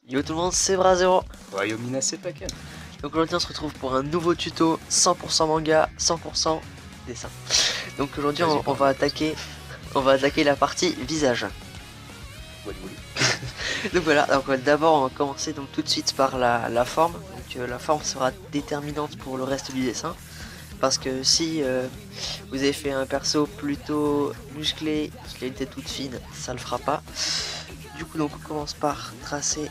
Yo tout le monde, c'est Brazero. Wayomina c'est pas Ken. Donc aujourd'hui on se retrouve pour un nouveau tuto 100% manga, 100% dessin. Donc aujourd'hui on va attaquer la partie visage. Donc voilà, donc d'abord on va commencer donc tout de suite par la forme. Donc la forme sera déterminante pour le reste du dessin. Parce que si vous avez fait un perso plutôt musclé, qui a une tête toute fine, ça le fera pas. Du coup donc on commence par tracer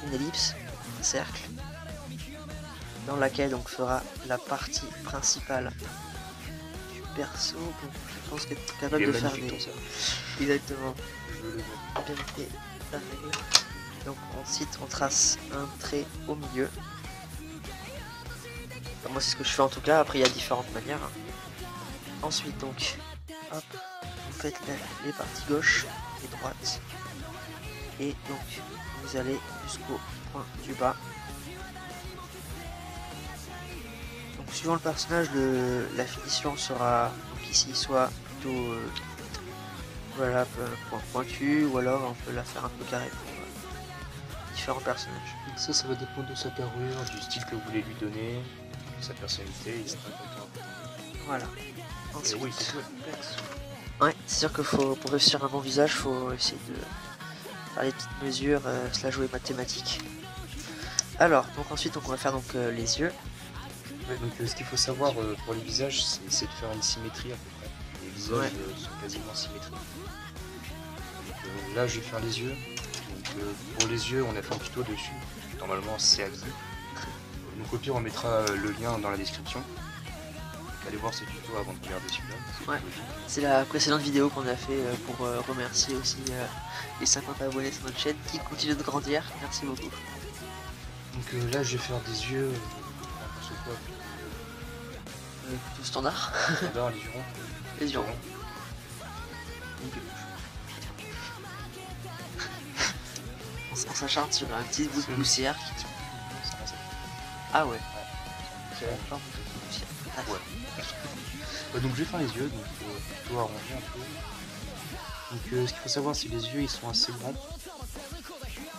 une ellipse, un cercle, dans laquelle on fera la partie principale du perso. Donc je pense qu'être capable de faire des... Exactement. Bien noté la règle. Donc ensuite on trace un trait au milieu. Enfin, moi c'est ce que je fais en tout cas, après il y a différentes manières. Ensuite donc, hop, vous faites les parties gauche et droite. Et donc vous allez jusqu'au point du bas. Donc suivant le personnage, la finition sera donc ici soit plutôt voilà, point pointu, ou alors on peut la faire un peu carré pour différents personnages. Ça va dépendre de sa carrure, du style que vous voulez lui donner, de sa personnalité, etc. Voilà. Ensuite, oui, c'est complexe. Ouais, c'est sûr que pour réussir un bon visage, faut essayer de faire les petites mesures, cela jouer mathématiques. Alors, donc ensuite on va faire donc les yeux. Ouais, donc ce qu'il faut savoir pour les visages, c'est de faire une symétrie à peu près. Les visages sont quasiment symétriques. Donc, là je vais faire les yeux. Donc pour les yeux on a fait un tuto dessus. Normalement c'est acquis. Donc au pire on mettra le lien dans la description. Donc, allez voir ce tuto avant de regarder celui-là. Ouais, c'est la précédente vidéo qu'on a fait pour remercier aussi les 50 abonnés sur notre chaîne qui continuent de grandir. Merci beaucoup. Donc là je vais faire des yeux. Plutôt standard. Standard, les yeux ronds. Les yeux ronds. On s'acharne sur un petit bout de poussière qui... Ah ouais. Donc je vais faire les yeux, donc plutôt arronger un peu. Donc ce qu'il faut savoir, c'est que les yeux ils sont assez grands.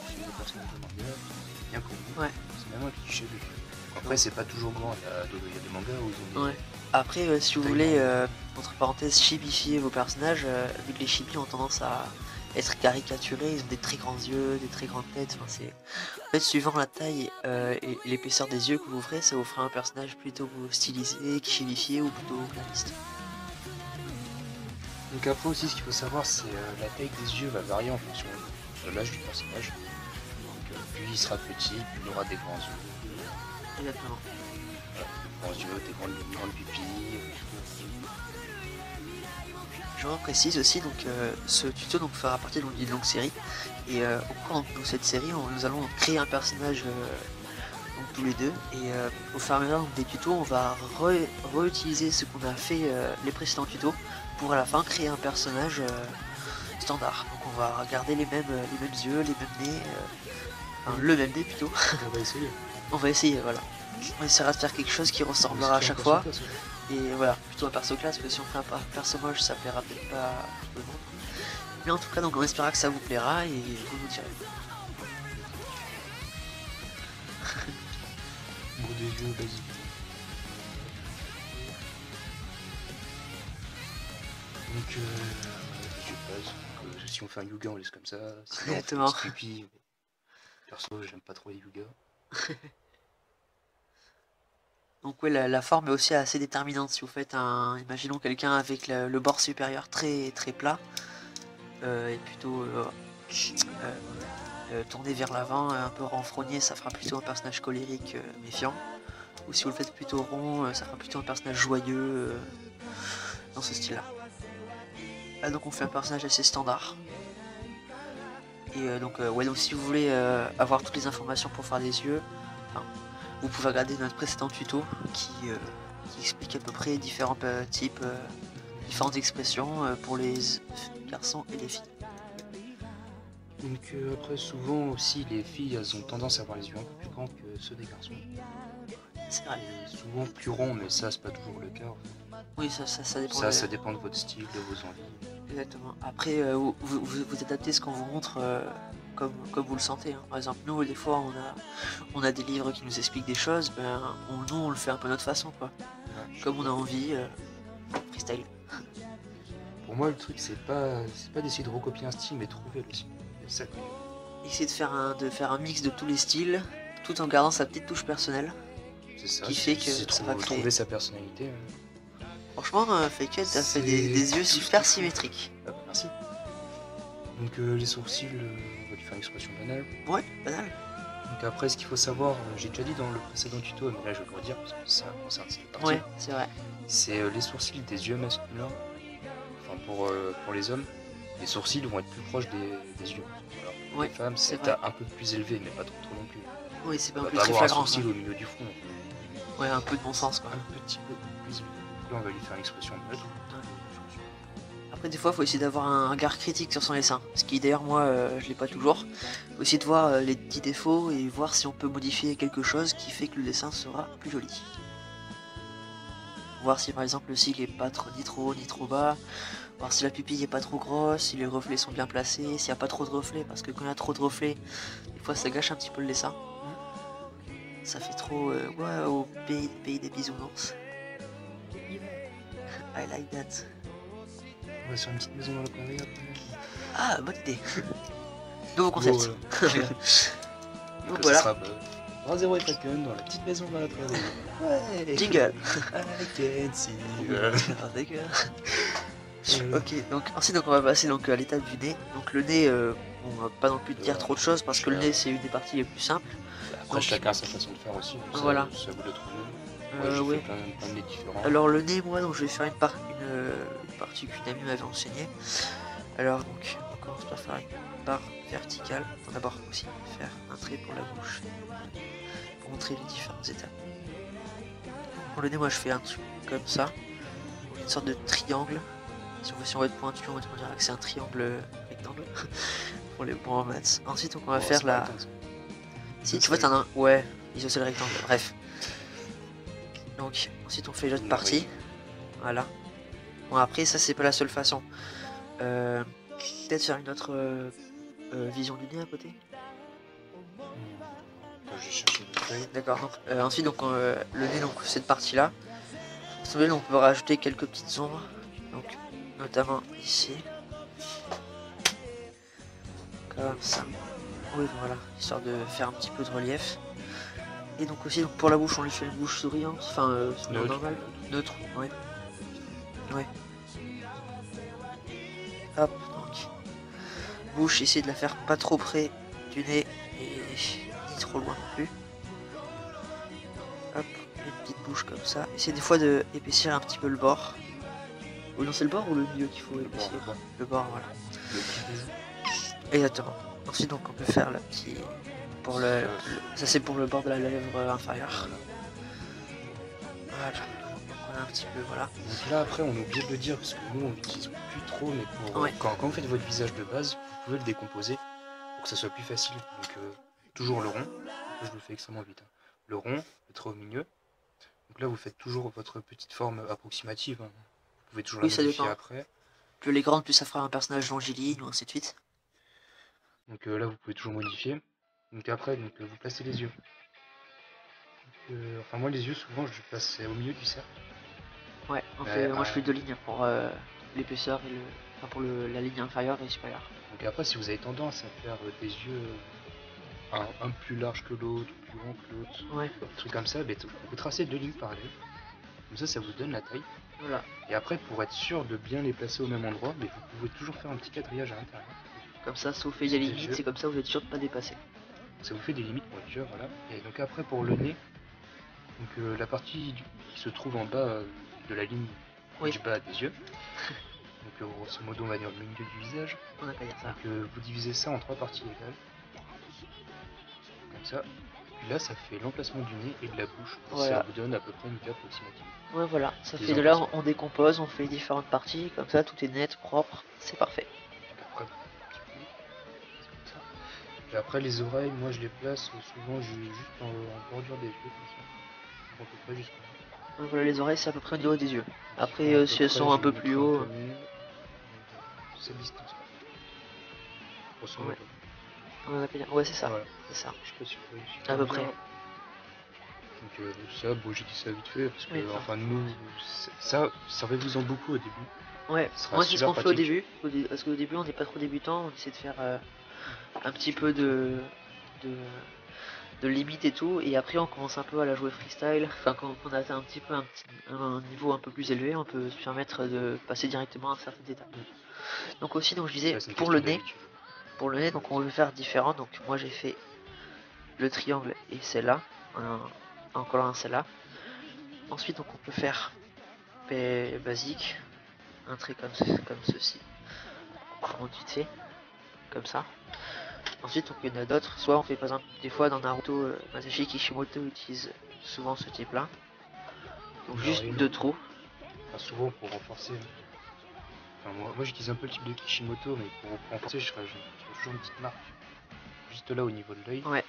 C'est des personnes de manga, bien pour vous. Ouais. C'est même un cliché de... Après c'est pas toujours grand, il y a des mangas où ils ont des... Ouais. Après si vous voulez, entre parenthèses, chibifier vos personnages, vu que les chibis ont tendance à être caricaturés, ils ont des très grands yeux, des très grandes têtes, enfin c'est... En fait, suivant la taille et l'épaisseur des yeux que vous ferez, ça vous fera un personnage plutôt stylisé, chibifié ou plutôt réaliste. Donc après aussi ce qu'il faut savoir, c'est la taille des yeux va varier en fonction de l'âge du personnage. Donc plus il sera petit, plus il aura des grands yeux. Exactement. Des grands yeux, des grandes pupilles. Je précise aussi, donc ce tuto donc fera partie d'une longue série et au cours de cette série nous allons créer un personnage donc, tous les deux et au fur et à mesure des tutos on va réutiliser ce qu'on a fait les précédents tutos pour à la fin créer un personnage standard. Donc on va garder les mêmes yeux, les mêmes nez, enfin le même nez plutôt. On va essayer. On va essayer, voilà. On essaiera de faire quelque chose qui ressemblera à chaque fois. Et voilà, plutôt un perso classe, parce que si on fait un perso moche, ça plaira peut-être pas à tout le monde. Mais en tout cas, donc on espérera que ça vous plaira et vous nous direz. Bon, des yeux basiques. Donc, les yeux de base. Si on fait un Yuga, on laisse comme ça. Sinon, Exactement. on fait une petite pupille. Perso, j'aime pas trop les Yuga. Donc ouais, la forme est aussi assez déterminante. Si vous faites imaginons quelqu'un avec le bord supérieur très très plat et plutôt tourné vers l'avant, un peu renfrogné, ça fera plutôt un personnage colérique méfiant. Ou si vous le faites plutôt rond, ça fera plutôt un personnage joyeux dans ce style-là. Là donc on fait un personnage assez standard. Et donc si vous voulez avoir toutes les informations pour faire des yeux, vous pouvez regarder notre précédent tuto qui explique à peu près différents types, différentes expressions pour les garçons et les filles. Donc après souvent aussi les filles elles ont tendance à avoir les yeux un peu plus grands que ceux des garçons. C'est vrai. Et souvent plus ronds, mais ça c'est pas toujours le cas. Oui, ça dépend. Ça dépend de votre style, de vos envies. Exactement. Après vous adaptez ce qu'on vous montre comme vous le sentez. Hein. Par exemple, nous, des fois, on a des livres qui nous expliquent des choses, ben, nous, on le fait un peu à notre façon, quoi. Ouais, Comme on a envie, freestyle. Pour moi, le truc, c'est pas d'essayer de recopier un style, mais trouver le style. C'est ça que- Essayer de faire un mix de tous les styles, tout en gardant sa petite touche personnelle. C'est ça. Qui fait que c'est ça va créer. trouver sa personnalité. Hein. Franchement, Faked, t'as fait des yeux super symétriques. Ah bah, merci. Donc les sourcils, on va lui faire une expression banale. Ouais, banal. Donc après, ce qu'il faut savoir, j'ai déjà dit dans le précédent tuto, mais là je vais le redire parce que ça concerne cette partie. Ouais, c'est vrai. C'est les sourcils des yeux masculins. Enfin pour les hommes, les sourcils vont être plus proches des yeux. Alors, pour Ouais, les femmes, c'est c'est vrai. un peu plus élevé, mais pas trop non plus. Oui, c'est pas On un va peu pas très avoir un flagrant. sourcil Quoi. au milieu du front. Ouais, un peu de bon sens, quoi. Un petit peu plus élevé. Là, on va lui faire l'expression neutre. Après, des fois, il faut essayer d'avoir un regard critique sur son dessin. Ce qui, d'ailleurs, moi, je l'ai pas toujours. Faut essayer de voir les petits défauts et voir si on peut modifier quelque chose qui fait que le dessin sera plus joli. Voir si, par exemple, le cil est pas trop, ni trop bas. Voir si la pupille est pas trop grosse, si les reflets sont bien placés, s'il n'y a pas trop de reflets. Parce que quand il y a trop de reflets, des fois, ça gâche un petit peu le dessin. Ça fait trop ouais, au pays des bisounours. I like that. On va sur une petite maison dans la prairie après. Ah, bonne idée. Nouveau concept. Bon, voilà. Donc ça voilà. sera 3-0 et Falcon dans la petite maison dans la prairie. Ouais. Jingle. I can see. Ok, donc ensuite on va passer donc à l'étape du nez. Donc le nez, on va pas non plus dire trop de choses parce que le nez c'est une des parties les plus simples. Après, Donc, chacun a sa façon de faire aussi. Donc voilà. Ça vous le trouver. Moi, j'ai ouais. fait plein de nez différents. Alors le nez, moi, donc je vais faire une partie qu'une amie m'avait enseignée. Alors donc, on commence par faire une barre verticale. On va d'abord aussi faire un trait pour la bouche pour montrer les différentes étapes. Pour le nez, moi, je fais un truc comme ça, une sorte de triangle. Si on veut être pointu, on dirait que c'est un triangle rectangle pour les bons en maths. Ensuite, donc, on va faire la. Si tu vois, t'en as un. Ouais, isocèle rectangle. Bref. Donc, ensuite, on fait l'autre partie. Voilà. Bon, après, ça, c'est pas la seule façon. Peut-être faire une autre vision du nez à côté. Je vais chercher une feuille. D'accord. Donc, ensuite, donc, le nez, donc, cette partie-là. Sur le nez, on peut rajouter quelques petites ombres. Donc, notamment ici. Comme ça. Oui, voilà. Histoire de faire un petit peu de relief. Et donc aussi, donc, pour la bouche, on lui fait une bouche souriante. Enfin, normale. Neutre, ouais. Ouais. Hop, donc. Bouche, essayez de la faire pas trop près du nez et ni trop loin non plus. Hop, une petite bouche comme ça. Essayez des fois de épaissir un petit peu le bord. Ou non, c'est le bord ou le milieu qu'il faut épaissir? Le bord, voilà. Exactement. Ensuite, donc, on peut faire la petite. Pour ça, c'est pour le bord de la lèvre inférieure. Voilà. Donc, on a un petit peu, voilà. Donc là, après, on a oublié de le dire parce que nous, on l'utilise plus trop, mais pour, Ouais. quand vous faites votre visage de base, vous pouvez le décomposer pour que ça soit plus facile. Donc, toujours le rond. Là, je le fais extrêmement vite. Hein. Le rond, le trait au milieu. Donc là, vous faites toujours votre petite forme approximative. Hein. Vous pouvez toujours la modifier après. Plus elle est grande, plus ça fera un personnage longiligne ou ainsi de suite. Donc là, vous pouvez toujours modifier. Donc après, vous placez les yeux. Donc, enfin, moi, les yeux, souvent, je les place au milieu du cercle. Ouais, moi je fais 2 lignes pour l'épaisseur et enfin, pour la ligne inférieure et supérieure. Donc après, si vous avez tendance à faire des yeux un plus large que l'autre, plus grand que l'autre, ouais. Un truc comme ça, vous tracez 2 lignes parallèles. Comme ça vous donne la taille. Voilà. Et après, pour être sûr de bien les placer au même endroit, vous pouvez toujours faire un petit quadrillage à l'intérieur. Comme ça vous fait des limites, c'est comme ça vous êtes sûr de ne pas dépasser. Ça vous fait des limites pour les yeux, voilà. Et donc après, pour le nez, donc la partie qui se trouve en bas de la ligne du bas des yeux. Donc grosso modo, on va dire le milieu du visage. On a qu'à dire ça. Donc vous divisez ça en 3 parties égales. Comme ça. Puis là, ça fait l'emplacement du nez et de la bouche. Voilà. Ça vous donne à peu près une carte approximative. Ouais, voilà. Ça fait de là, on décompose, on fait différentes parties. Comme ça, tout est net, propre. C'est parfait. Après, comme ça. Et après, les oreilles, moi je les place souvent juste en bordure des yeux. Comme ça. À peu près jusqu'à là. Donc voilà, les oreilles, c'est à peu près au niveau des yeux. Après, si elles sont un peu plus haut. Cette distance. Ouais. On appelle... Ouais, c'est ça. Voilà. C'est ça. Je sais pas si vous voyez À peu près. Donc ça, bon, j'ai dit ça vite fait parce que Oui, enfin nous, ça servez-vous-en beaucoup au début. Ouais, Ce sera moi c'est ce qu'on super fait au pratique. début, parce qu'au début on n'est pas trop débutant, on essaie de faire un petit peu de, de limite et tout, et après on commence un peu à la jouer freestyle, enfin quand on atteint un petit peu un niveau un peu plus élevé, on peut se permettre de passer directement à certaines étapes. Donc aussi, donc je disais, Ouais, c'est une pour question le nez, d'habitude. donc on veut faire différent, donc moi j'ai fait le triangle et celle-là, en collant un celle-là. Ensuite donc on peut faire basique, un trait comme ceci, on remonte vite fait, comme ça. Ensuite donc il y en a d'autres, soit on fait par exemple des fois dans Naruto, Masashi Kishimoto utilise souvent ce type là, donc juste deux trous. Enfin, souvent pour renforcer. Enfin, moi j'utilise un peu le type de Kishimoto, mais pour renforcer je ferai toujours une petite marque juste là au niveau de l'œil. Ouais.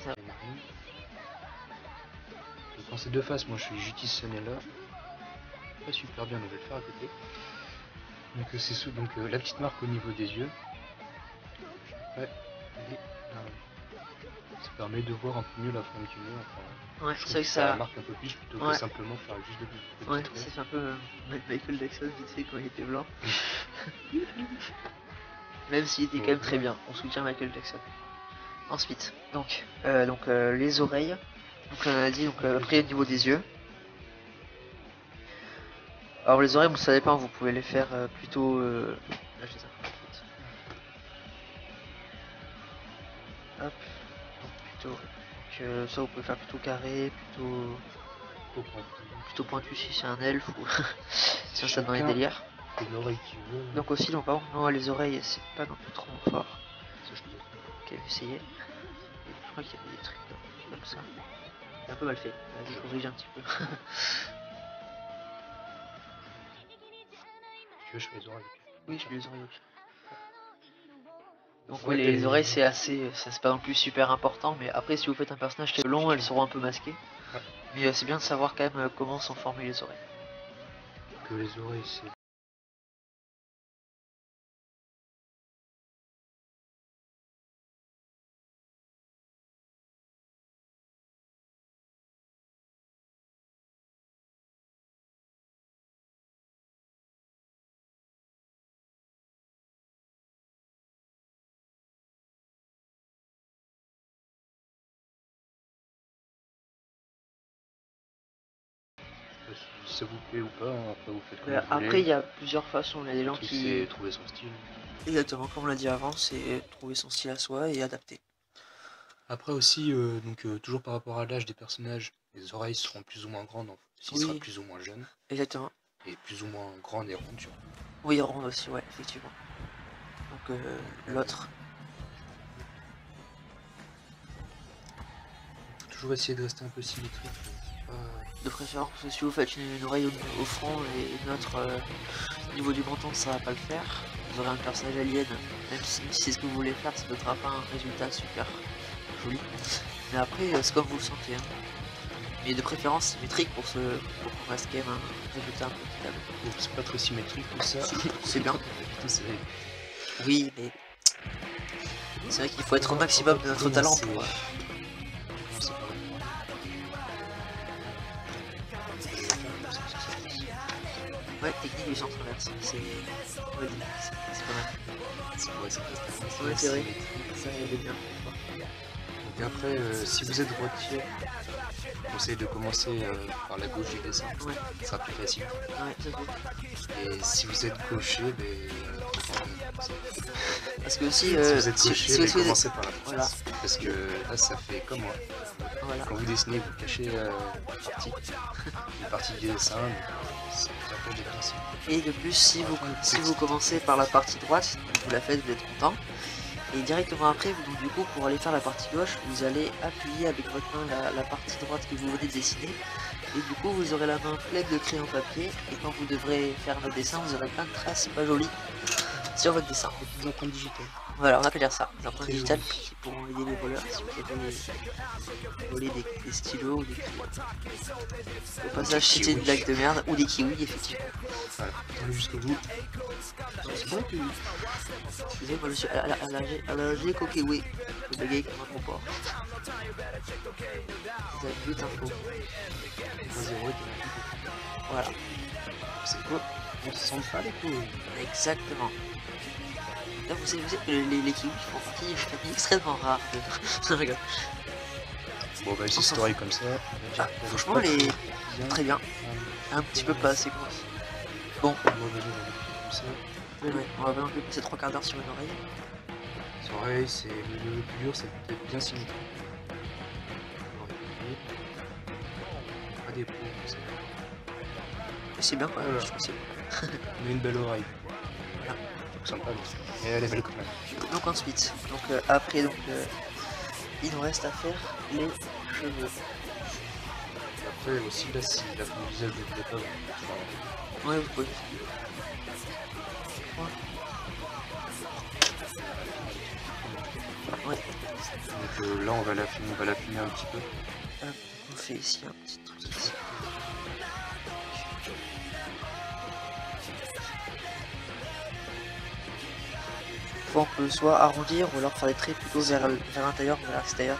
Les narines. Donc dans ces deux faces, moi j'utilise ce nez là. Pas super bien, donc je vais le faire à côté. Donc c'est donc la petite marque au niveau des yeux. Ouais. Ça permet de voir un peu mieux la forme du nez. Enfin, Ouais, je c'est trouve vrai que que ça marque un peu plus plutôt que ouais. simplement faire juste de petits Ouais, traits. ça fait un peu Michael Jackson vite fait quand il était blanc. Même s'il était quand même très bien, on soutient Michael Jackson. Ensuite, donc les oreilles. Donc on a dit, donc après au niveau des yeux. Alors les oreilles, bon, ça dépend, vous pouvez les faire plutôt... Là, je les ai un peu vite. Hop, donc plutôt... Donc ça vous pouvez faire plutôt carré, plutôt pointu si c'est un elfe ou si ça dans les délires. Donc aussi, donc, par contre, non, les oreilles, c'est pas non plus trop fort. Ok, essayer. Je crois qu'il y avait des trucs comme ça. C'est un peu mal fait. Vas-y, corrige un petit peu. Tu veux, je fais les oreilles. Oui, je fais les oreilles. Donc oui, les oreilles c'est assez, c'est pas non plus super important, mais après si vous faites un personnage qui est long, elles seront un peu masquées. Ouais. Mais c'est bien de savoir quand même comment sont formées les oreilles. Que les oreilles c'est... Si ça vous plaît ou pas, hein, après vous faites comme vous voulez. Après il y a plusieurs façons, il y a des gens qui... C'est trouver son style. Exactement, comme on l'a dit avant, c'est trouver son style à soi et adapter. Après aussi, toujours par rapport à l'âge des personnages, les oreilles seront plus ou moins grandes, s'il sera plus ou moins jeune. Exactement. Et plus ou moins grandes et rondes surtout. Oui, rondes aussi, ouais, effectivement. Donc l'autre. Faut toujours essayer de rester un peu symétrique. De préférence, parce que si vous faites une oreille au front et une autre au niveau du menton, ça va pas le faire. Vous aurez un personnage alien, même si c'est ce que vous voulez faire, ça ne donnera pas un résultat super joli. Mais après, c'est comme vous le sentez. Hein. Mais de préférence symétrique pour qu'on reste quand même un résultat un peu équitable. C'est pas très symétrique tout ça. C'est bien. Oui, mais c'est vrai qu'il faut être au maximum de notre talent pour... Ouais, technique du centre inverse, c'est pas mal. Ouais, c'est vrai, ça aide bien. Donc après, si vous êtes droitier, conseille de commencer par la gauche du dessin, ça sera plus facile. Ouais, ça et si vous êtes gaucher, parce que si vous êtes gaucher, commencez par là. Voilà. Parce que là, ça fait comme moi. Voilà. Quand vous dessinez, vous cachez une partie du dessin, c'est un peu déclenché. Et de plus, si vous commencez par la partie droite, vous la faites, vous êtes content. Et directement après, donc, du coup, pour aller faire la partie gauche, vous allez appuyer avec votre main la partie droite que vous venez de dessiner. Et du coup, vous aurez la main pleine de crayon papier. Et quand vous devrez faire votre dessin, vous aurez plein de traces pas jolies sur votre dessin. Des empreintes digitales. Voilà, on appelle dire ça, des empreintes Très digitales joli. qui pourront aider les voleurs si vous avez volé des stylos ou des crayons. Au passage, Des c'était une kiwis. blague de merde, ou des kiwis, effectivement. Voilà, allez jusqu'au bout. C'est pas que... Désolé, moi je suis allergique au kiwi. Je bégaye comme un gros porc. Vous avez 8 infos. 0 Voilà, c'est quoi? On se sent pas les couilles. exactement. Là, vous savez que les kiwis font partie d'une famille extrêmement rare. Je rigole. Bon bah On c'est s'en story comme ça. Ah, franchement, les... très bien. Un petit peu pas assez grosse. Bon, Bon vas-y, on va faire comme ça. ouais, on va pas non plus passer 3 quarts d'heure sur une oreille. Les oreilles, c'est le plus dur, c'est d'être bien symétrique. Pas des points comme ça. Et c'est bien quoi, Voilà. je trouve que c'est bien. On a une belle oreille. Voilà. Donc sympa, mais elle est belle quand même. Donc ensuite, après il nous reste à faire les cheveux. Et après aussi là, si la forme du visage ne plaît pas, Ouais, vous pouvez. Ouais, donc là on va l'affiner un petit peu. on fait ici un petit truc ici. On peut soit arrondir ou alors faire des traits plutôt vers l'intérieur ou vers l'extérieur.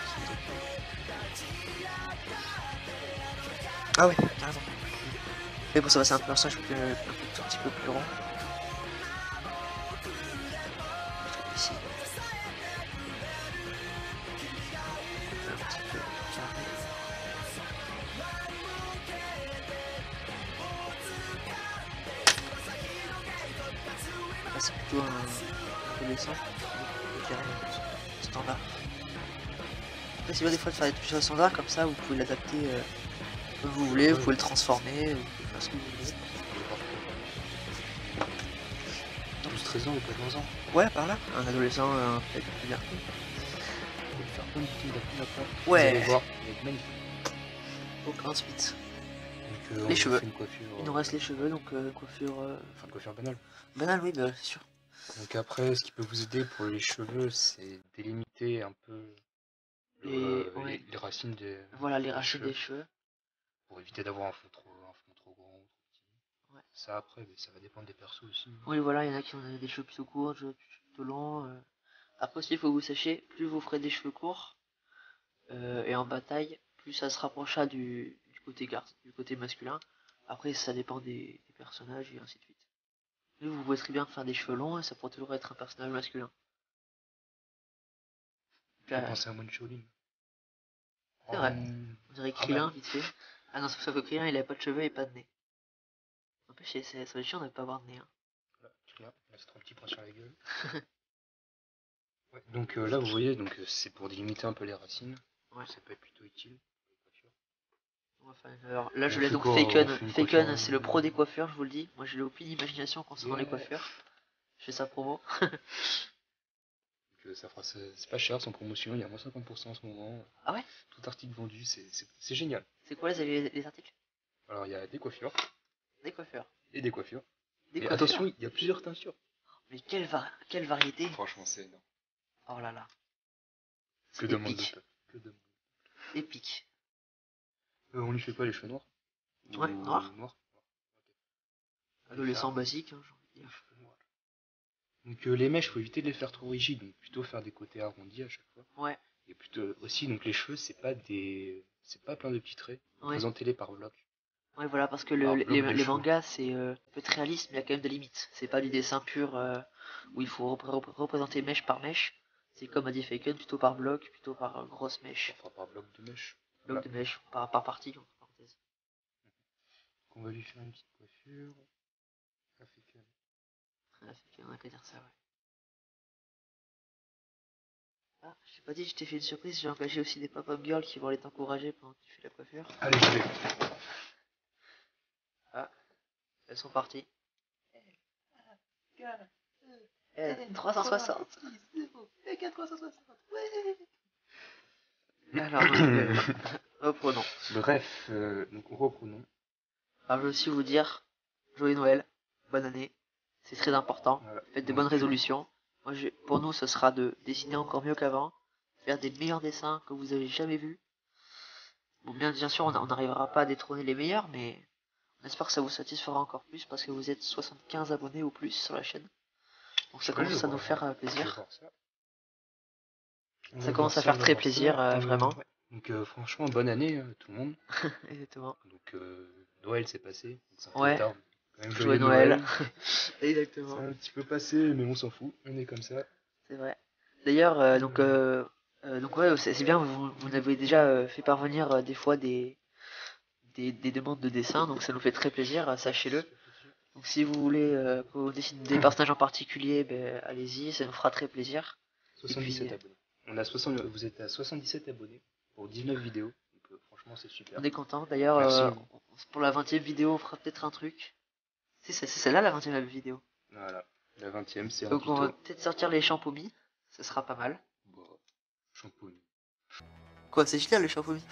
Ah ouais, carrément. Mais bon, ça va, c'est un personnage un petit peu plus rond. Ici. Un petit peu carré. Là, c'est plutôt un adolescent. Carré, standard. Après, c'est bien des fois de faire des choses standards comme ça, vous pouvez l'adapter comme vous voulez, vous pouvez le transformer, vous pouvez faire ce que vous voulez. 12-13 ans ou 14 ans. Ouais, par là, un adolescent peut-être plus liberté. On peut faire plein de petits après. Ouais. Vous allez voir, il va être magnifique. Donc ensuite, Donc, les on cheveux. fait une coiffure. Il nous reste les cheveux, donc coiffure Enfin, une coiffure banale. banale, oui, bah, c'est sûr. Donc après, ce qui peut vous aider pour les cheveux, c'est délimiter un peu Ouais. les racines des Voilà, les des racines cheveux des cheveux. pour éviter d'avoir un fond trop grand ou trop petit. Ouais. Ça après, mais ça va dépendre des persos aussi. Oui, voilà, il y en a qui ont des cheveux plutôt courts, d'autres plutôt longs. Après aussi, il faut que vous sachiez, plus vous ferez des cheveux courts et en bataille, plus ça se rapprochera du côté du côté masculin. Après, ça dépend des personnages et ainsi de suite. Mais vous pouvez très bien faire des cheveux longs et ça pourrait toujours être un personnage masculin. J'ai pensé à Mon Shaolin. C'est vrai. On dirait Krillin, vite fait. Ah non, sauf que Krillin, il avait pas de cheveux et pas de nez. En plus, ça va être chiant de ne pas avoir de nez. Hein. Voilà, Krillin, il a trop petit point sur la gueule. Ouais, donc là, vous voyez, donc c'est pour délimiter un peu les racines. Ouais. Ça peut être plutôt utile. Enfin, alors là, je On l'ai fait donc quoi, Faken. on fait une Faken, coiffure, c'est le pro des coiffeurs, je vous le dis. Moi, j'ai aucune imagination concernant les Yeah. coiffures. Je fais sa promo. Donc, ça fera, c'est pas cher, sans promotion, il y a moins 50% en ce moment. Ah ouais? Tout article vendu, c'est génial. C'est quoi les articles? Alors, il y a des coiffures Des coiffeurs. et des coiffures. Des Et coiffeurs. attention, il y a plusieurs teintures. Mais quelle variété! Franchement, c'est énorme. Oh là là. Que C'est demande épique. le peuple? Que demande. Épique. On lui fait pas les cheveux noirs? Ouais, noir. Noir. Adolescent basique, hein, j'ai envie de dire. Donc les mèches, faut éviter de les faire trop rigides, donc plutôt faire des côtés arrondis à chaque fois. Ouais. Et plutôt aussi, donc les cheveux, c'est pas plein de petits traits. Ouais. Présentez-les par bloc. Ouais, voilà, parce que les mangas, c'est peut être réaliste, mais il y a quand même des limites. C'est pas du dessin pur où il faut représenter mèche par mèche. C'est comme a dit Faken, plutôt par bloc, plutôt par grosse mèche. On fera par bloc de mèche. Bloc de mèche, par partie, entre parenthèses. On va lui faire une petite coiffure. On a qu'à dire ça, ouais. Ah, j'ai pas dit, je t'ai fait une surprise, j'ai engagé aussi des pop-up girls qui vont aller t'encourager pendant que tu fais la coiffure. Allez, je vais. Ah, elles sont parties. 360. Alors, reprenons. Bref, donc reprenons. Alors, je veux aussi vous dire, joyeux Noël, bonne année, c'est très important, Voilà. faites de Donc, bonnes résolutions, Pour nous, ce sera de dessiner encore mieux qu'avant, faire des meilleurs dessins que vous avez jamais vus. Bon, bien sûr, on n'arrivera pas à détrôner les meilleurs, mais on espère que ça vous satisfera encore plus parce que vous êtes 75 abonnés ou plus sur la chaîne. Donc ça commence à nous faire plaisir. Ça commence à faire très plaisir, vraiment. Ouais. Donc franchement, bonne année tout le monde. Exactement. Donc Noël s'est passé, c'est un peu Ouais. tard. Quand même Joyeux joyeux Noël. Exactement. C'est un petit peu passé, mais on s'en fout, on est comme ça. C'est vrai. D'ailleurs, donc ouais, c'est bien, vous avez déjà fait parvenir des fois des demandes de dessin, donc ça nous fait très plaisir, sachez-le. Donc si vous voulez qu'on dessine des personnages en particulier, ben, allez-y, ça nous fera très plaisir. 77 abonnés. Vous êtes à 77 abonnés pour 19 vidéos, donc franchement c'est super. On est content. D'ailleurs, pour la 20e vidéo, on fera peut-être un truc. C'est celle-là la 20e vidéo. Voilà, la 20e c'est un Donc tuto. on va peut-être sortir les champomis, ça sera pas mal. Bon, champomis. Quoi, c'est génial le champomis.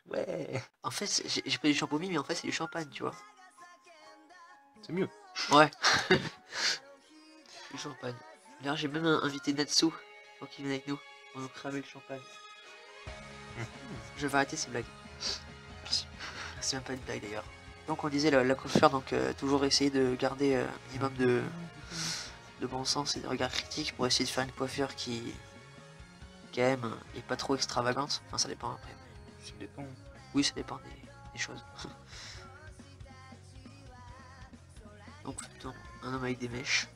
Ouais. En fait, j'ai pris du champomis, mais en fait c'est du champagne, tu vois. C'est mieux. Ouais. Du champagne. D'ailleurs, j'ai même invité Natsu pour qu'il vienne avec nous. On va nous cramer le champagne. Je vais arrêter ces blagues. Merci. C'est même pas une blague d'ailleurs. Donc on disait la coiffure, donc toujours essayer de garder un minimum de bon sens et de regard critique pour essayer de faire une coiffure qui quand même est pas trop extravagante. Enfin ça dépend après. Ça dépend. Oui, ça dépend des choses. Donc plutôt un homme avec des mèches.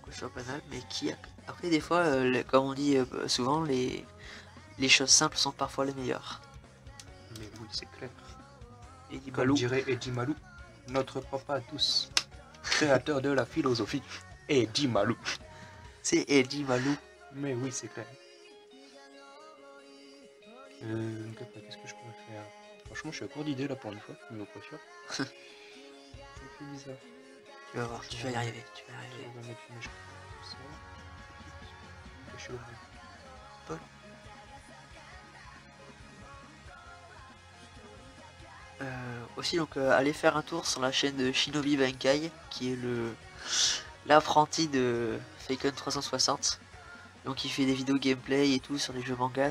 Coiffure banale, mais qui après des fois, comme on dit souvent, les choses simples sont parfois les meilleures. Mais oui, c'est clair. Eddie Comme Malou. dirait Eddie Malou, notre papa à tous, créateur de la philosophie, Eddie Malou. C'est Eddie Malou. Mais oui, c'est clair. Donc après, qu'est-ce que je pourrais faire? Franchement, je suis à court d'idées là pour une fois, niveau coiffure. Ça fait bizarre. Tu vas voir, tu vas y arriver, tu vas y arriver. On va mettre une mèche comme ça. Je suis au bout. Paul. Aussi donc allez faire un tour sur la chaîne de Shinobi Bankai qui est l'apprenti de Faken 360. Donc il fait des vidéos gameplay et tout sur les jeux manga,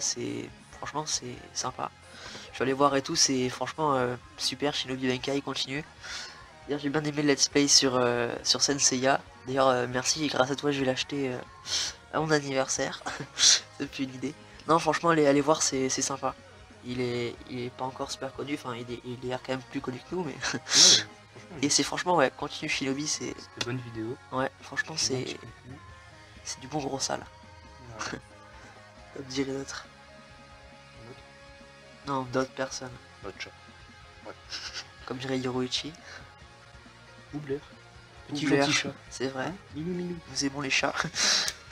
franchement c'est sympa. Je vais aller voir et tout, c'est franchement super. Shinobi Bankai continue. D'ailleurs j'ai bien aimé le let's play sur Senseiya. D'ailleurs merci, grâce à toi je vais l'acheter à mon anniversaire. Depuis une idée. Non franchement allez voir, c'est sympa. Il est pas encore super connu, enfin il est quand même plus connu que nous, mais Ouais, et c'est franchement ouais, continue Shinobi, c'est de bonnes vidéos. ouais, franchement c'est du bon gros sale. Ouais. Comme dirait d'autres. Un autre Non, d'autres personnes. Notre chat. Ouais. Comme dirait Yoruichi. Ou Blair. Petit Ou Blair, gentil chat. c'est vrai. Hein, minou minou. Nous aimons les chats.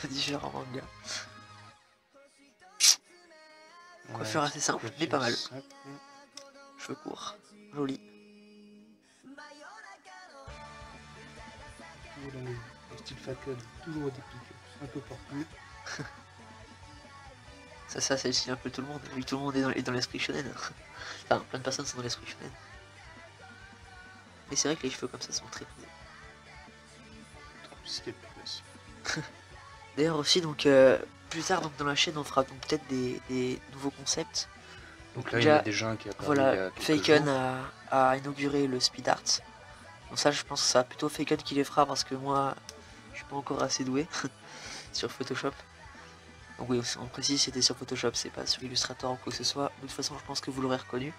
De différents mangas. Coiffure assez simple, mais pas mal. Simple. Cheveux courts, joli. Toujours dans le style Faken, toujours des pics, un peu partout. Ça c'est aussi un peu tout le monde, vu que tout le monde est dans l'esprit shonen. Enfin, plein de personnes sont dans l'esprit shonen. Mais c'est vrai que les cheveux comme ça sont très prisés. C'était plus classe. D'ailleurs aussi, donc plus tard donc, dans la chaîne, on fera donc peut-être des nouveaux concepts. Donc là, il y en a déjà un qui a apparu il y Voilà, a quelques Faken jours. a inauguré le speed art. Donc ça, je pense que ça va plutôt Faken qui les fera parce que moi, je suis pas encore assez doué sur Photoshop. Donc oui, on précise c'était sur Photoshop, c'est pas sur Illustrator ou quoi que ce soit. De toute façon, je pense que vous l'aurez reconnu.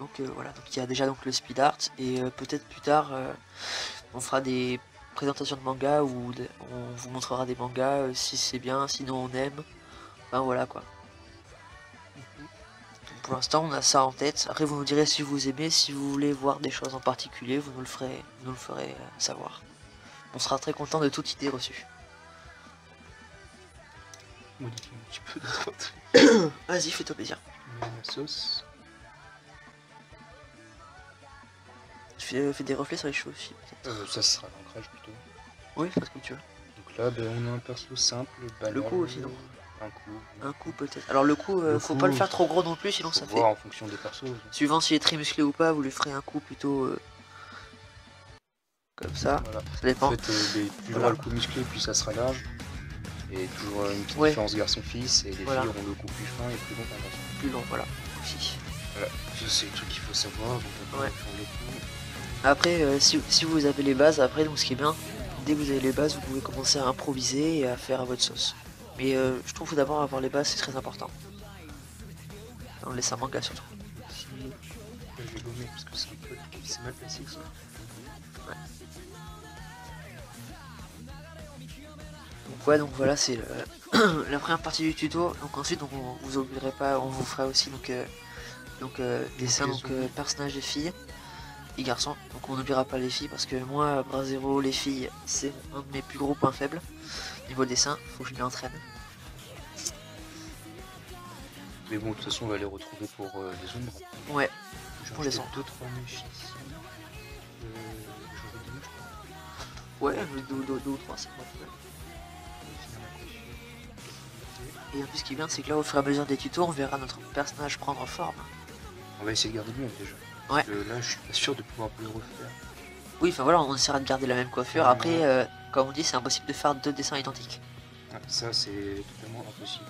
Donc voilà, donc il y a déjà donc le speed art et peut-être plus tard, on fera des présentations de manga où on vous montrera des mangas si c'est bien, sinon on aime. Enfin voilà quoi. Pour l'instant, on a ça en tête. Après, vous nous direz si vous aimez, si vous voulez voir des choses en particulier, vous nous le ferez savoir. On sera très content de toute idée reçue. Modifier un petit peu d'autres trucs. Vas-y, fais-toi plaisir. On met la sauce. Tu fais des reflets sur les cheveux aussi, peut-être. Ça sera l'ancrage plutôt. Oui, fais ce que tu veux. Donc là, ben, on a un perso simple, banal. Le coup aussi, non? Un coup. Un coup peut-être. Alors le coup, Le faut coup, pas le faire trop gros non plus, sinon Faut ça voir fait. en fonction des persos. Suivant s'il est très musclé ou pas, vous lui ferez un coup plutôt comme ça, Voilà. ça dépend. En fait, plus il aura Voilà. le cou musclé, plus ça sera large. Et toujours une petite Ouais. différence garçon-fils, et les Voilà. filles auront le cou plus fin et plus long qu'un garçon. Plus long, voilà, aussi. Voilà, ça c'est le truc qu'il faut savoir. Donc on va Ouais. faire le cou. Après, si vous avez les bases, après, donc ce qui est bien, dès que vous avez les bases, vous pouvez commencer à improviser et à faire à votre sauce. Mais je trouve d'abord avoir les bases, c'est très important. Dans le dessin manga surtout. Ici, là, je vais gommer parce que c'est mal placé ici. Ouais. Donc ouais, donc voilà, c'est la première partie du tuto. Donc ensuite, donc, on vous oublierez pas, on vous fera aussi dessin, personnages des filles et garçons. Donc on n'oubliera pas les filles parce que moi, Bras Zero, les filles, c'est un de mes plus gros points faibles. Niveau dessin, faut que je m'y entraîne. Mais bon, de toute façon, on va les retrouver pour les ombres. Ouais, J'ai pour les acheté ombres. 2-3 mèches ici. J'aurais donné, je crois. Ouais, deux ou trois, c'est pas mal. Et en plus, ce qui est bien, c'est que là, au fur et à mesure des tutos, on verra notre personnage prendre forme. On va essayer de garder le même déjà. Ouais. Parce que là, je suis pas sûr de pouvoir le refaire. Oui, enfin voilà, on essaiera de garder la même coiffure. Ouais. Après, comme on dit, c'est impossible de faire deux dessins identiques. Ouais, ça, c'est totalement impossible.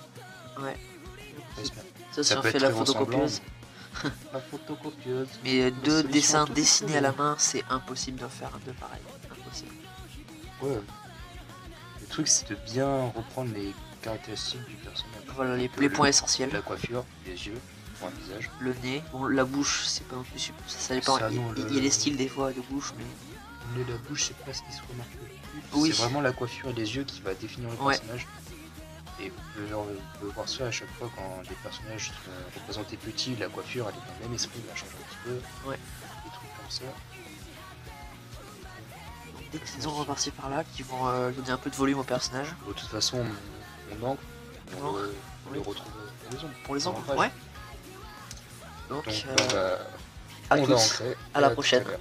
Ouais. J'espère. Ça, si Ça on peut fait être la très ressemblant. photocopieuse. La photocopieuse. Mais deux solution dessins toute dessinés à trouvée. la main, c'est impossible d'en faire deux pareils. Impossible. Ouais. Le truc, c'est de bien reprendre les caractéristiques du personnage. Voilà les Donc, points essentiels. La coiffure, les yeux, pour un visage. Le nez, bon, la bouche, c'est pas non plus super. Ça dépend. Ça, non, Il y a les styles des fois de bouche, mais. Le nez, la bouche, c'est pas ce qui se remarque le plus. Oui. C'est vraiment la coiffure et les yeux qui va définir le Ouais. personnage. Et vous pouvez voir ça à chaque fois quand des personnages sont représentés petits, la coiffure elle est dans le même esprit, elle change un petit peu. Ouais. Des trucs comme ça. Des petits ombres par-ci par-là qui vont donner un peu de volume au personnage. De toute façon, on ancre, On on ancre, le oui. retrouve pour les ombres. Pour les ombres, En page. ouais. Donc, Donc, à on tous. va ancrer. À la tout prochaine. l'heure.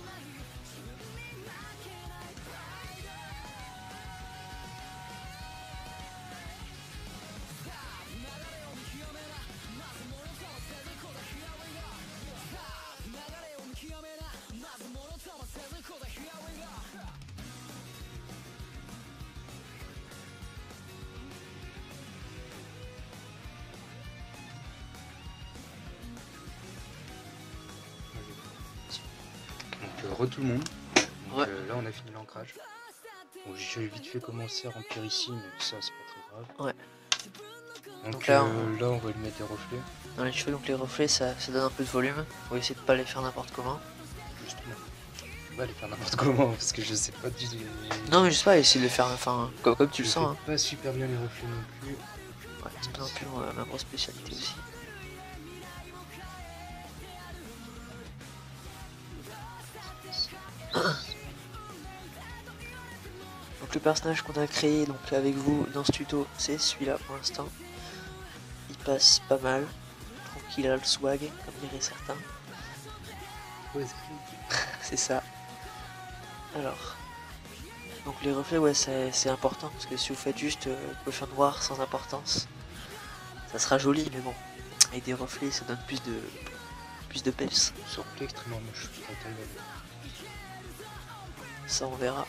Donc, tout le monde. Donc, Ouais. là, on a fini l'ancrage. Bon, j'ai vite fait commencer à remplir ici, mais ça, c'est pas très grave. Ouais. Donc, Donc là, là, on va lui mettre des reflets. dans les cheveux, donc les reflets, ça donne un peu de volume. Faut essayer de pas les faire n'importe comment. Justement. On va les faire n'importe comment, parce que je sais pas du tout. Non, mais je sais pas, essayer de le faire, enfin, comme tu le Je sens. fais pas super bien les reflets non plus. Ouais, c'est pas non plus ma grosse spécialité aussi. Donc le personnage qu'on a créé donc avec vous dans ce tuto, c'est celui-là pour l'instant. Il passe pas mal. Je trouve qu'il a le swag, comme diraient certains. Ouais, C'est ça. Alors. Donc les reflets, ouais, c'est important, parce que si vous faites juste coiffure noire sans importance, ça sera joli, mais bon. Avec des reflets, ça donne plus de peps. Ce reflet extrêmement moche. Je trouve. Ça, on verra.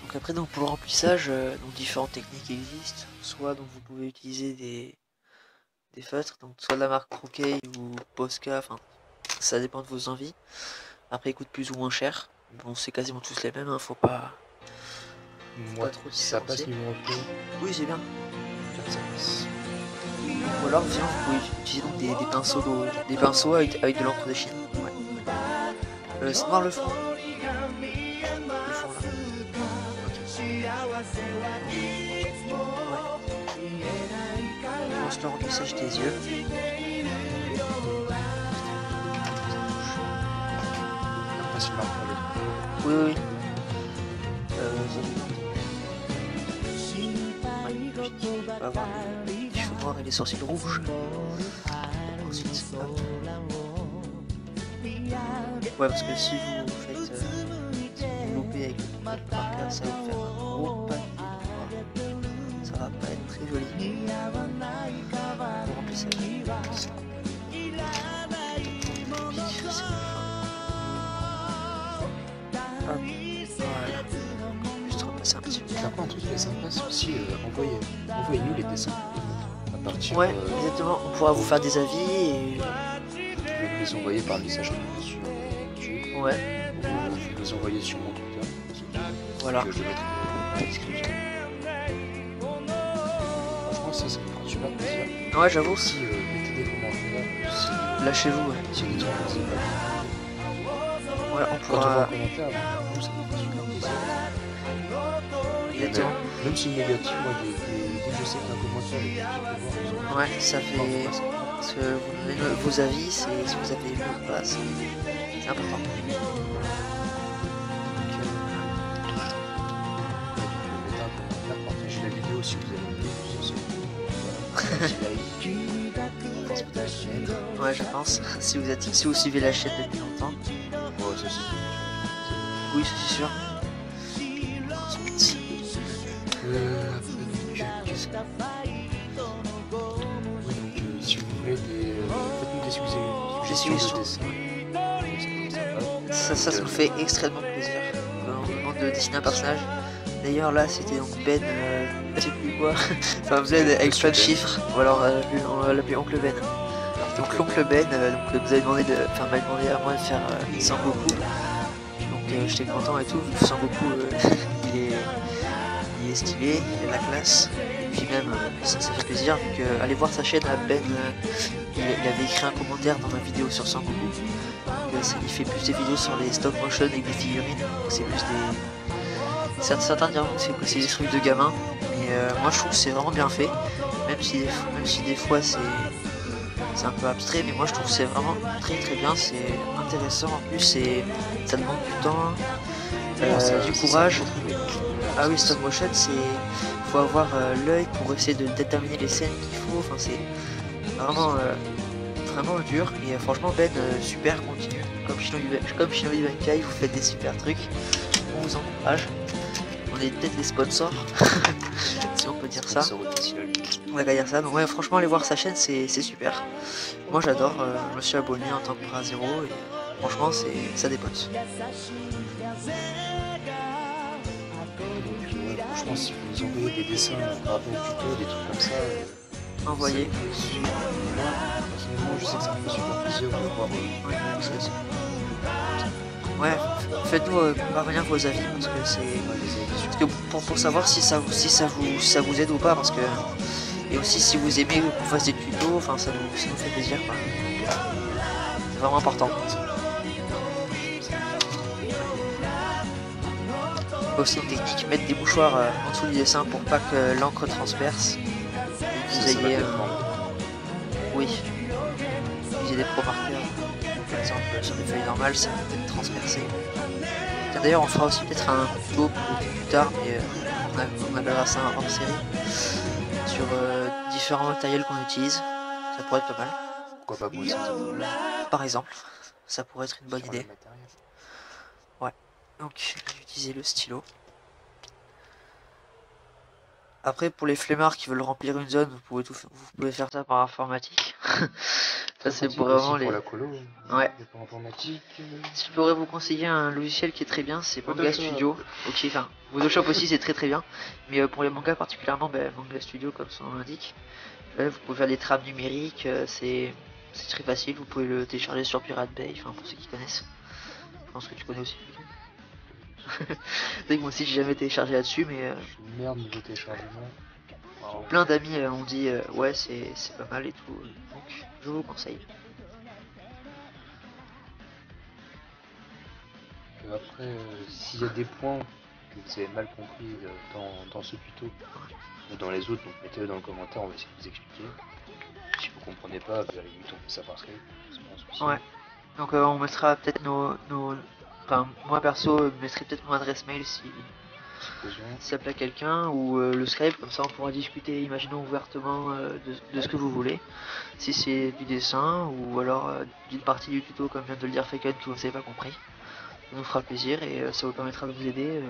Donc après, donc pour le remplissage, donc différentes techniques existent. Soit donc vous pouvez utiliser des feutres, donc soit de la marque Croquet ou Posca, enfin ça dépend de vos envies. Après, ils coûtent plus ou moins cher. Bon, c'est quasiment tous les mêmes, hein, faut pas Moi, trop ça passe différencier. niveau reflet. Oui, c'est bien. Ça passe. Ou alors, sinon, vous pouvez utiliser donc des pinceaux des pinceaux avec de l'encre de Chine. Ouais. C'est noir le fond. Le fond là. On lance le remplissage des yeux. Après, c'est marrant pour le Oui, oui. On va avoir les cheveux noirs et les sourcils rouges. Ensuite, hop. Ouais, parce que si vous faites si vous loupez avec le marqueur, ça va vous faire un gros paquet noir. Ça va pas être très joli. Pour remplissage. Hop, voilà. Juste repasser un petit peu. Clairement, un truc qui est sympa, c'est aussi envoyez-nous les dessins à partir. Ouais, exactement. On pourra vous faire des avis et... Vous pouvez nous les envoyer par message sur YouTube. Ouais, Ou vous les envoyez sur mon Twitter. voilà. Que je mettrai dans la description. Franchement, ça me fera super plaisir. Ouais, j'avoue. Si mettez des commentaires, si Lâchez-vous, ouais. s'il y a des trucs qu'on sait pas. Ouais, on Quand on voit pourra... un commentaire, nous, ça nous fait super plaisir. Exactement. Même si négatif, moi, dès que je sais qu'il y a un commentaire et que je peux voir, Ouais, ça fait... Parce que vous donnez vos avis, c'est si vous avez aimé ou pas, c'est important. mettez un commentaire, partagez la vidéo si vous avez aimé, un petit like, on pense peut-être. Ouais, je pense. Si vous suivez la chaîne depuis longtemps. Ouais, ça c'est Oui, ça, c'est sûr. Ensuite, après, donc, qu'est-ce que... Oui, donc, si vous voulez faites-nous des suggestions de dessins. ça nous fait extrêmement plaisir. On nous demande de dessiner un personnage. D'ailleurs, là, c'était donc Ben, je sais plus quoi. Enfin, vous êtes avec plein de chiffres. Ou alors, on va l'appeler Oncle Ben. Donc, l'oncle Ben, donc, vous avez demandé m'a demandé à moi de faire Sangoku. Donc, j'étais content et tout. Sangoku, il est stylé, il a la classe. Et puis même, ça fait plaisir. Donc, allez voir sa chaîne à Ben. Il avait écrit un commentaire dans ma vidéo sur Sangoku. Donc, il fait plus des vidéos sur les stop motion avec des figurines. Donc, c'est plus des... Certains diront que c'est des trucs de gamin. Mais moi, je trouve que c'est vraiment bien fait. Même si des fois c'est un peu abstrait, mais moi je trouve que c'est vraiment très très bien, c'est intéressant en plus, ça demande du temps, du courage. Ah oui, stop motion, faut avoir l'œil pour essayer de déterminer les scènes qu'il faut, enfin c'est vraiment vraiment dur, et franchement Ben, super, continue, comme Shinobi Bankai, vous faites des super trucs, on vous encourage, on est peut-être les sponsors, si on peut dire ça. On va dire ça, donc ouais, franchement allez voir sa chaîne, c'est super. Moi j'adore, je me suis abonné en tant que bras zéro et franchement ça dépote. Franchement, si vous nous envoyez des dessins par rapport au tuto, des trucs comme ça, Envoyez. Moi, personnellement, je sais que ça me fait super plaisir de voir ouais, faites-nous parvenir vos avis parce que c'est pour savoir si ça vous aide ou pas, parce que et aussi si vous aimez qu'on fasse des tutos, enfin ça nous fait plaisir quoi. C'est vraiment important. Aussi une technique, mettre des mouchoirs en dessous du dessin pour pas que l'encre transperce. Vous ayez oui, utiliser des pro marqueurs. Par exemple sur des feuilles normales ça peut être transpercé. D'ailleurs on fera aussi peut-être un tuto plus tard, mais on appellera ça un hors série sur différents matériels qu'on utilise. Ça pourrait être pas mal. Pourquoi pas moi, par exemple, ça pourrait être une bonne idée. Ouais, donc utiliser le stylo. Après, pour les flemmards qui veulent remplir une zone, vous pouvez faire ça par informatique. Ça c'est pour vraiment les... Pour la colo, ouais. Par informatique. Si je pourrais vous conseiller un logiciel qui est très bien, c'est Manga Studio. Ok, enfin, Photoshop aussi c'est très très bien. Mais pour les mangas particulièrement, Manga Studio comme son nom l'indique. Vous pouvez faire des trames numériques, c'est très facile. Vous pouvez le télécharger sur Pirate Bay, enfin pour ceux qui connaissent. Je pense que tu connais aussi. C'est que moi aussi j'ai jamais téléchargé là-dessus, mais merde niveau téléchargement. Wow. Plein d'amis ont dit ouais c'est pas mal et tout, donc je vous conseille. Après, s'il y a des points que vous avez mal compris dans ce tuto ou dans les autres, donc mettez-le dans le commentaire, on va essayer de vous expliquer. Si vous comprenez pas, à la limite on fait ça par Skype. Ouais, donc on mettra peut-être enfin moi perso je mettrai peut-être mon adresse mail si ça plaît à quelqu'un, ou le Skype, comme ça on pourra discuter, imaginons ouvertement de ce que vous voulez, si c'est du dessin ou alors d'une partie du tuto comme vient de le dire Faken que vous n'avez pas compris. Ça nous fera plaisir et ça vous permettra de vous aider,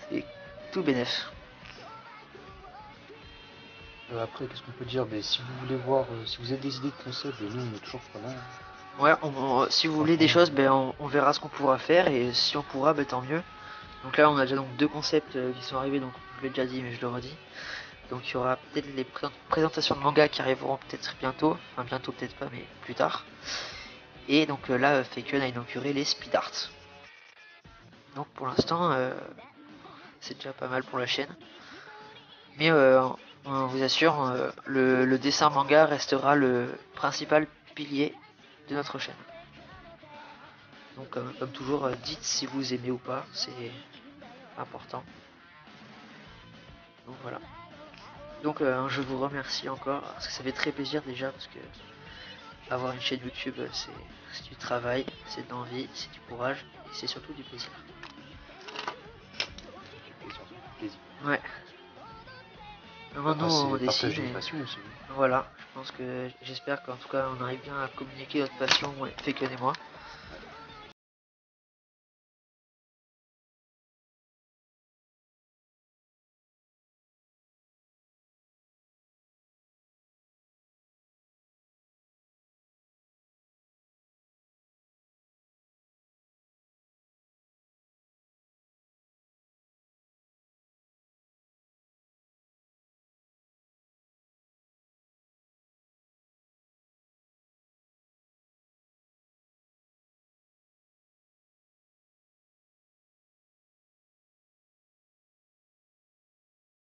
c'est tout bénef. Après, qu'est-ce qu'on peut dire? Si vous voulez voir, si vous avez des idées de concepts, nous on est toujours prenants. Ouais, si vous voulez des choses, ben, on verra ce qu'on pourra faire et si on pourra, ben, tant mieux. Donc là, on a déjà donc deux concepts qui sont arrivés, donc je l'ai déjà dit, mais je le redis. Donc il y aura peut-être les présentations de manga qui arriveront peut-être bientôt, enfin bientôt peut-être pas, mais plus tard. Et donc là, Faken a inauguré les speed art. Donc pour l'instant, c'est déjà pas mal pour la chaîne. Mais on vous assure, le dessin manga restera le principal pilier de notre chaîne. Donc comme toujours, dites si vous aimez ou pas, c'est important. Donc voilà. Donc je vous remercie encore, parce que ça fait très plaisir déjà, parce que avoir une chaîne YouTube, c'est du travail, c'est de l'envie, c'est du courage, et c'est surtout du plaisir. Plaisir. Ouais. Maintenant on décide. Une passion aussi. Voilà, je pense que j'espère qu'en tout cas on arrive bien à communiquer notre passion, Faken et moi.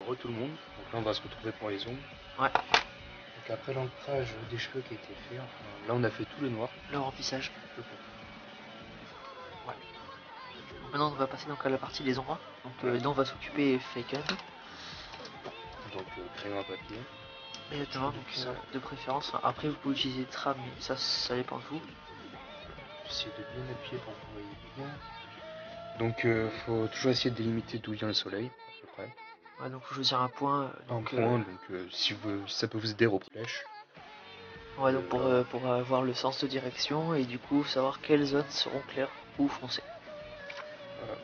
Re tout le monde, donc là on va se retrouver pour les ombres. Ouais. Donc après l'ancrage des cheveux qui a été fait, enfin, là on a fait tout le noir. Le remplissage. Ouais. Donc maintenant on va passer donc à la partie des ombres. Donc là on va s'occuper Faken. Donc crayon à papier. Exactement, donc de préférence. Après vous pouvez utiliser tram, mais ça dépend de vous. Essayer de bien appuyer pour que vous voyez bien. Donc faut toujours essayer de délimiter d'où vient le soleil, à peu près. Ouais, donc faut choisir un point. Donc, si ça peut vous aider aux flèches. Ouais, donc pour avoir le sens de direction et du coup savoir quelles zones seront claires ou foncées. Voilà.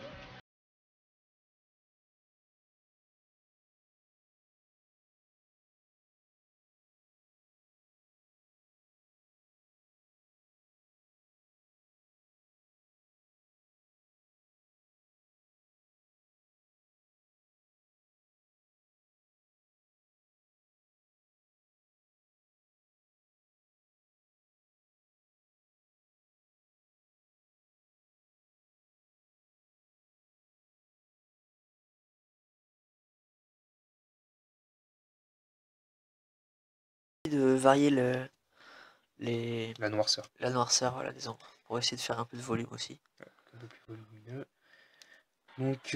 De varier La noirceur. la noirceur voilà, des ombres pour essayer de faire un peu de volume aussi. Ouais, un peu plus volumineux. Donc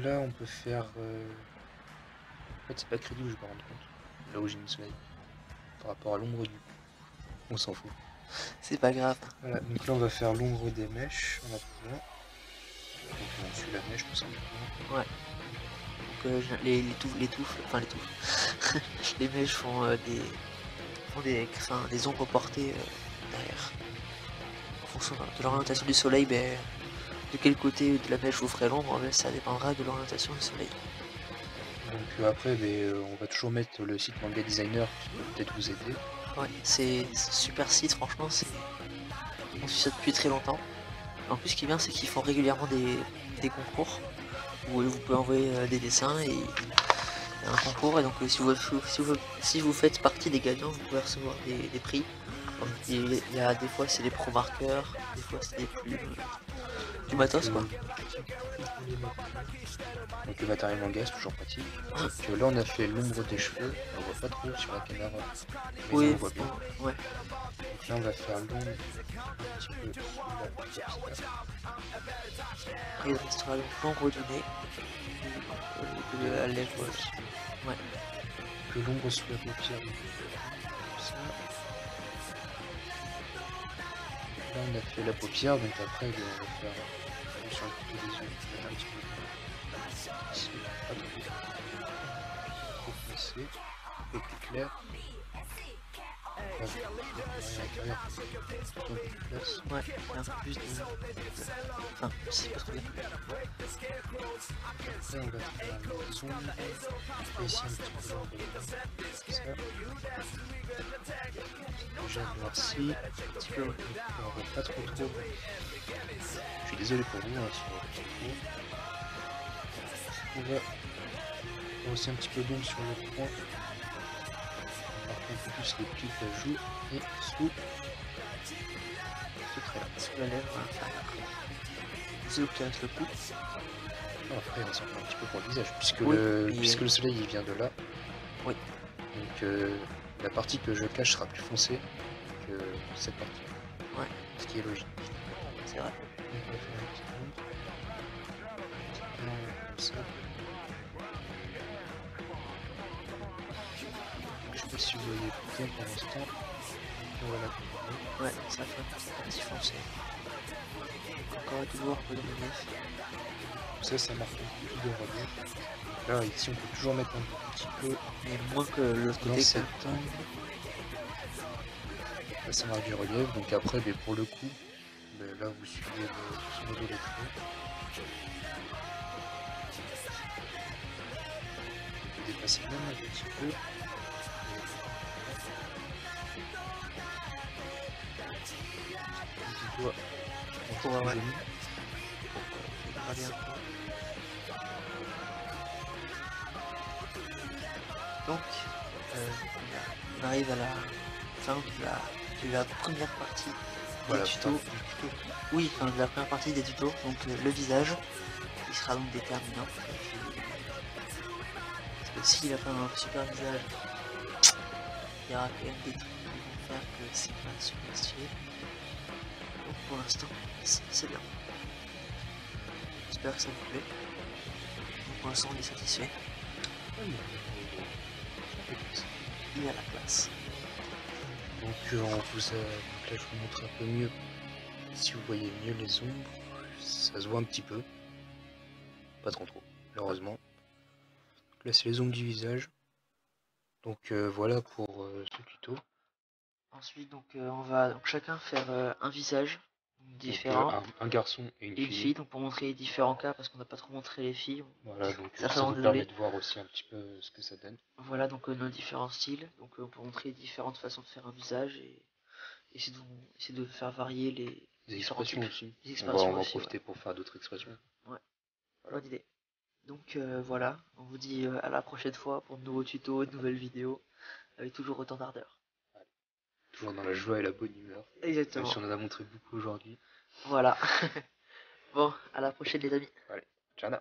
là on peut faire. En fait c'est pas crédible, je me rends compte. Là où j'ai mis le soleil. Par rapport à l'ombre du. On s'en fout. C'est pas grave. Voilà, donc là on va faire l'ombre des mèches en appuyant. Donc on suit la mèche tout simplement. Ouais. Donc les mèches font des ombres portées derrière. En fonction de l'orientation du soleil, ben, de quel côté de la mèche vous ferez l'ombre, ben, ça dépendra de l'orientation du soleil. Donc après, on va toujours mettre le site Manga Designer qui peut peut-être vous aider. Ouais, c'est super site, franchement, on suit ça depuis très longtemps. En plus, ce qui est bien, c'est qu'ils font régulièrement des concours où vous pouvez envoyer des dessins et il y a un concours. Et donc, si vous faites partie des gagnants, vous pouvez recevoir des prix. Donc, il y a des fois, c'est des pro marqueurs, des fois, c'est des plumes, du matos quoi. Donc le matériel manga c'est toujours pratique. Donc là on a fait l'ombre des cheveux, on voit pas trop sur la caméra, mais Oui, on voit bien. ouais. Donc là on va faire l'ombre un petit peu sous la paupière. Il restera donc l'ombre du nez, de la lèvre. Ouais. Que l'ombre sous la paupière, comme ça. Là on a fait la paupière, donc après on va faire sur le côté des yeux, un petit peu. Ici, pas trop foncé, un peu plus clair. Ouais, il y a un peu plus de... Enfin, c'est pas trop bien. Après, on va faire la maison. Ici, un petit peu comme ça. Déjà noirci. Un petit peu, ouais. On voit pas trop trop. Je suis désolé pour vous, hein, si on voit pas trop. On va aussi un petit peu d'ombre sur le point. On marque un peu plus les plis de joue et sous ce trait là. Sous la lèvre inférieure. Vous obtenez le coup. Après, il reste encore un petit peu pour le visage, puisque, Oui, puisque le soleil il vient de là. Oui. Donc la partie que je cache sera plus foncée que cette partie. Ouais. Ce qui est logique. C'est vrai. Donc on va faire un petit peu comme ça. Je sais pas si vous voyez bien pour l'instant. Voilà. Ouais, ça fait un petit foncé. Encore du voir peu de relief. Ça marque un peu plus de relief. Là, ici, on peut toujours mettre un petit peu. Mais moins que l'autre côté. Cette angle. Là, ça marque du relief. Donc après, mais pour le coup, là, vous suivez ce modèle de traits. Vous pouvez dépasser même un petit peu. Du doigt. Pour ouais. Bien. Donc, on arrive à la fin de la première partie des tutos. Oui, enfin de la première partie des tutos. Donc le visage, qui sera donc déterminant. Parce que s'il a pas un super visage, il y aura quand même des trucs qui vont faire que c'est pas super stylé. Donc pour l'instant, c'est bien. J'espère que ça vous plaît. Donc pour l'instant, on est satisfait. Il y a la classe. Donc on vous a... Donc là je vous montre un peu mieux. Si vous voyez mieux les ombres, ça se voit un petit peu. Pas trop malheureusement. Donc là c'est les ombres du visage. Donc voilà pour ce tuto. Ensuite donc on va donc chacun faire un visage différent. Donc, un garçon et une fille. Donc pour montrer les différents cas parce qu'on n'a pas trop montré les filles. Voilà, donc ça vous permet de voir aussi un petit peu ce que ça donne. Voilà, donc nos différents styles. Donc pour montrer différentes façons de faire un visage et essayer de faire varier les expressions aussi. Les expressions on va en profiter pour faire d'autres expressions. Ouais, voilà. Bonne idée. Donc voilà, on vous dit à la prochaine fois pour de nouveaux tutos, de nouvelles vidéos, avec toujours autant d'ardeur. Toujours dans la joie et la bonne humeur. Exactement. Même si on en a montré beaucoup aujourd'hui. Voilà. Bon, à la prochaine les amis. Allez, ciao.